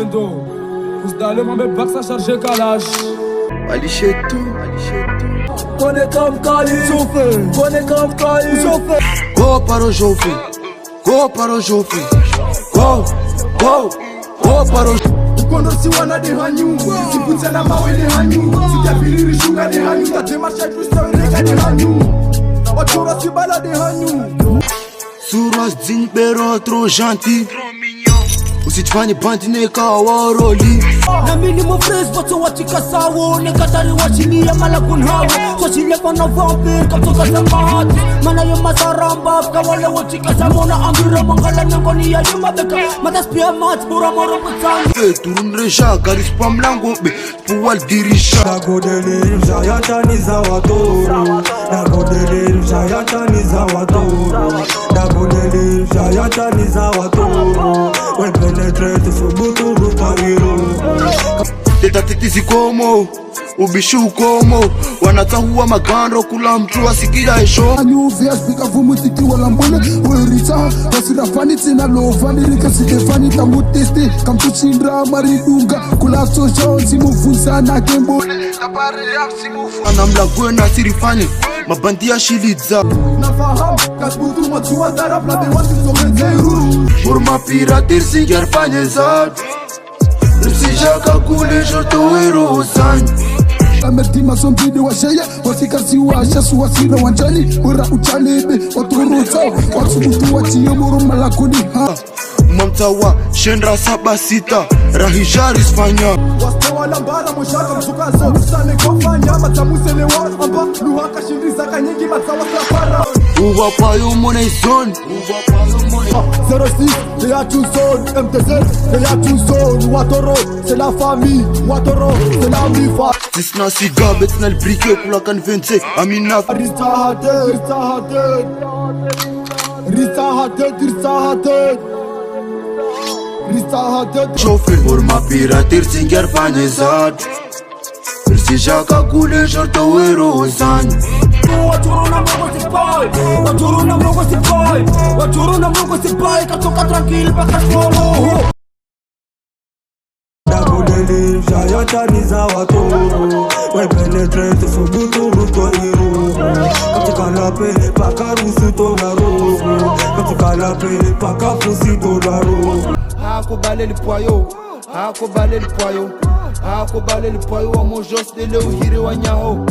Nintendo. Pousse d'aller, ma mec, bac, ça charge calage. Ali chez tout. Connais comme Kali, connais comme Kali. Go para o Joffre, go para o Joffre, go para o Quando se wana de hanyu, se putsa na mawe de hanyu, se tapiri rishuga de hanyu, tate marcha cristão rega de hanyu. Otura se bala de hanyu. Suras din pero trop gentil. Usitfanye bandi neka waroli. Na minimum phrase bato watika sawo neka tari wachini ya malakun hawo. So sile pana vampire kaptoka sa mahati. Mana yung masaramba kawale watika sa mona ambira mangala nangoni ya yung mabeka. Matas pia mat pura moro kutsangi. Turun resha garis pamlango be puwal dirisha. Nagodele jayantani za watoro. Nagodele jayantani za watoro. Nagodele jayantani za watoro. We penetrate subutu rutagiro. Teta tetizi komo, ubishu komo. Wanatahua magandro kula mtu asikia esho. Anyu vias bika vumutiki wala mbole. Werita wasira fani tina lovani rika sitefani tamuteste. Kamtuchindra maridunga kula sojo simufunza na gembo. Anamlagwe na sirifani mabandia shiliza. Nafaham kasbutu matua darab la de watu somenzeru. Urma piratir si gerfanye zad. Si jaka kule joto erosan. Ametima zombide wa shaya wasikasi wa shasu wasina wanjani. Ura uchalebe waturuta watubutu wachie muru malakuni ha. Mamtawa shendra saba sita rahijaris fanya. Wastewa lambara mushaka msukazo. Usane kofanya matamuselewa amba luhaka shindisa kanyingi matsawa slapara. Uwa payo money zone. 06, c'est la tout zone, MTZ, c'est la tout zone, Watoro, c'est la famille, Watoro, c'est la mifa. Tisna si gabet na briquet kula kanvence amina. Rista hated, Rista hated, Rista hated, Rista hated, Rista hated. Joffre urma piratir si gerfanye zad. Si jaka kule joto erosan. Waturu na mwogo si boy, waturu na mwogo si boy, waturu na mwogo si boy, katoka tranquil baka sholo. Nagodele jayantani za watoro. We penetrate subutu rutagiro. Katika lape paka rusu togaro. Katika lape paka fusi togaro. Hako bale li poyo, hako bale li poyo, hako bale li poyo wa mojos de leo hiri wa nyaho.